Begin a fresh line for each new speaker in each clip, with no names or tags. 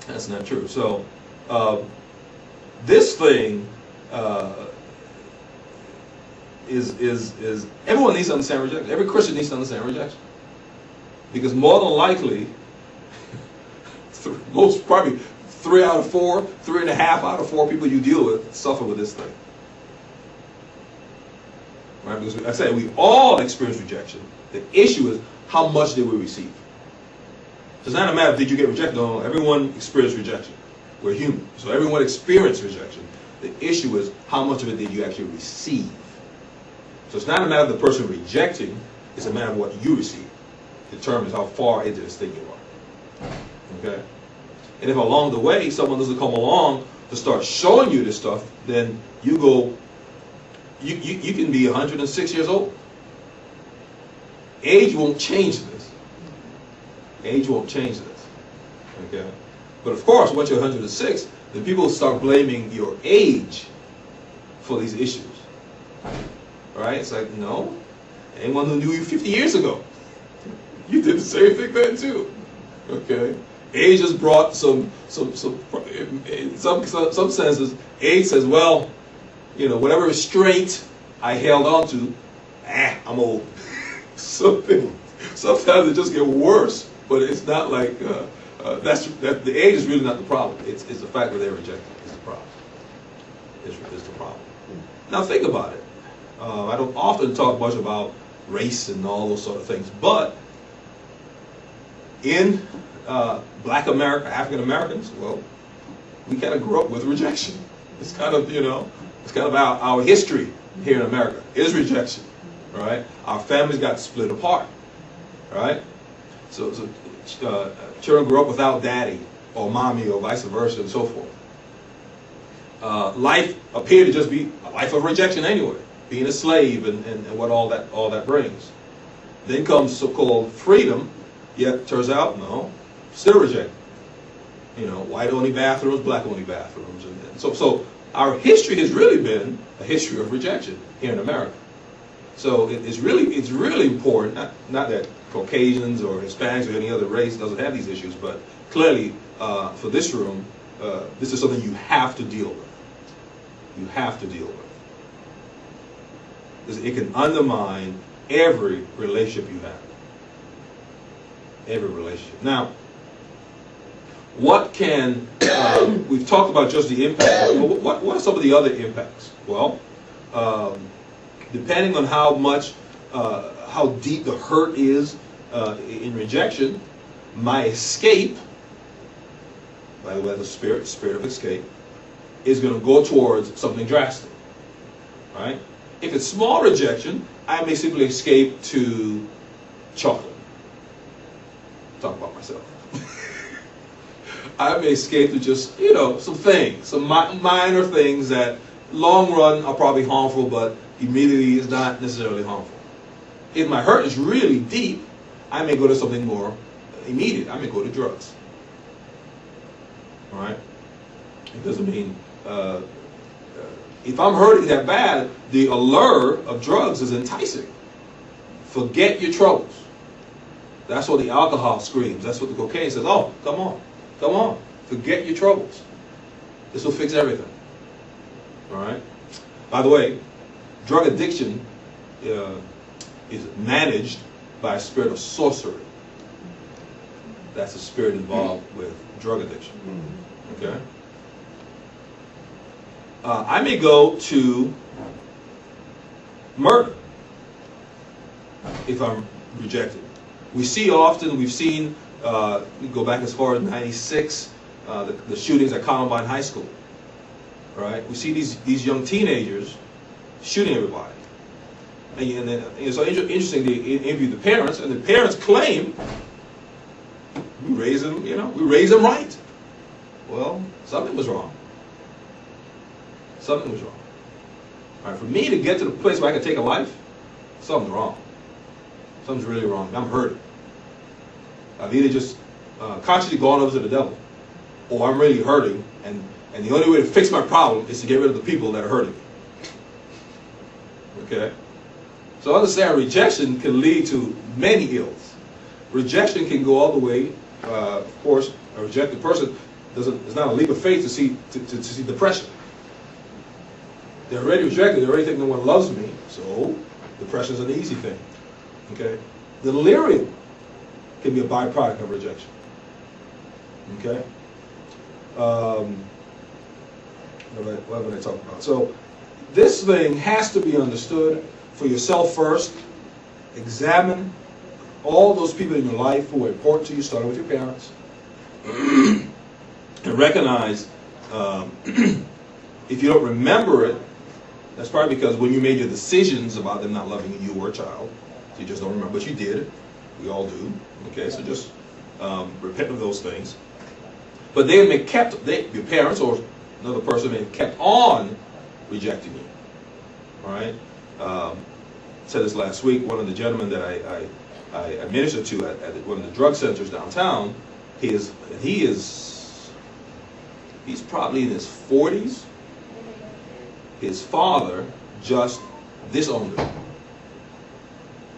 That's not true. So this thing is everyone needs to understand rejection. Every Christian needs to understand rejection, because more than likely, most probably 3 out of 4, 3.5 out of 4 people you deal with suffer with this thing. Right? Because I say we all experience rejection. The issue is how much did we receive. So it's not a matter of did you get rejected. No, everyone experienced rejection. We're human, so everyone experienced rejection. The issue is how much of it did you actually receive. So it's not a matter of the person rejecting, it's a matter of what you receive. It determines how far into this thing you are. Okay? And if along the way someone doesn't come along to start showing you this stuff, then you go, you can be 106 years old. Age won't change this. Age won't change this. Okay? But of course, once you're 106, then people start blaming your age for these issues. Right? It's like, no. Anyone who knew you 50 years ago, you did the same thing then too. Okay? Age has brought some in some senses, age says, well, you know, whatever restraint I held on to, I'm old. Sometimes it just gets worse, but it's not like that. The age is really not the problem. It's the fact that they're rejected is the problem. Is the problem. Now think about it. I don't often talk much about race and all those sort of things, but in Black America, African Americans, well, we kind of grew up with rejection. It's kind of, you know, it's kind of our history here in America is rejection, right? Our families got split apart, right? So children grew up without daddy or mommy or vice versa and so forth. Life appeared to just be a life of rejection anyway, being a slave and what all that brings. Then comes so-called freedom, yet turns out, no, still rejected. You know, white-only bathrooms, black-only bathrooms. And so our history has really been a history of rejection here in America. So it's really important, not that Caucasians or Hispanics or any other race doesn't have these issues, but clearly for this room, this is something you have to deal with. You have to deal with. Because it can undermine every relationship you have. Every relationship. Now, what can, we've talked about just the impact, what are some of the other impacts? Well, depending on how much, how deep the hurt is in rejection, my escape, by the way, the spirit of escape, is going to go towards something drastic, right? If it's small rejection, I may simply escape to chocolate. Talk about myself. I may escape to just, you know, some things, some minor things that long run are probably harmful, but immediately is not necessarily harmful. If my hurt is really deep, I may go to something more immediate. I may go to drugs. All right? It doesn't mean, if I'm hurting that bad, the allure of drugs is enticing. Forget your troubles. That's what the alcohol screams. That's what the cocaine says. Oh, come on. Come on. Forget your troubles. This will fix everything. All right? By the way, drug addiction is managed by a spirit of sorcery. That's a spirit involved with drug addiction. Okay? I may go to murder if I'm rejected. We see often, we've seen, we go back as far as 96, the shootings at Columbine High School. Right? We see these young teenagers shooting everybody. And it's so interesting, they interview the parents, and the parents claim, we raised them, you know, we raised them right. Well, something was wrong. Something was wrong. All right, for me to get to the place where I can take a life, something's wrong. Something's really wrong. I'm hurting. I've either just consciously gone over to the devil, or I'm really hurting, and the only way to fix my problem is to get rid of the people that are hurting me. Okay? So understand, rejection can lead to many ills. Rejection can go all the way, of course, a rejected person, it's not a leap of faith to see depression. They're already rejected. They already think no one loves me, so depression is an easy thing. Okay, delirium can be a byproduct of rejection. Okay, what am I talking about? So this thing has to be understood for yourself first. Examine all those people in your life who are important to you, starting with your parents, and recognize if you don't remember it, that's probably because when you made your decisions about them not loving you, you were a child. So you just don't remember, but you did. We all do. Okay, so just repent of those things. But they may your parents or another person may have kept on rejecting you. All right. I said this last week. One of the gentlemen that I ministered to at one of the drug centers downtown, he's probably in his 40s. His father just disowned him.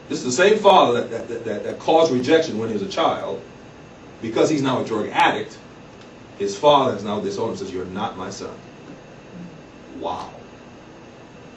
This is the same father that caused rejection when he was a child. Because he's now a drug addict, his father has now disowned him and says, "You're not my son." Wow.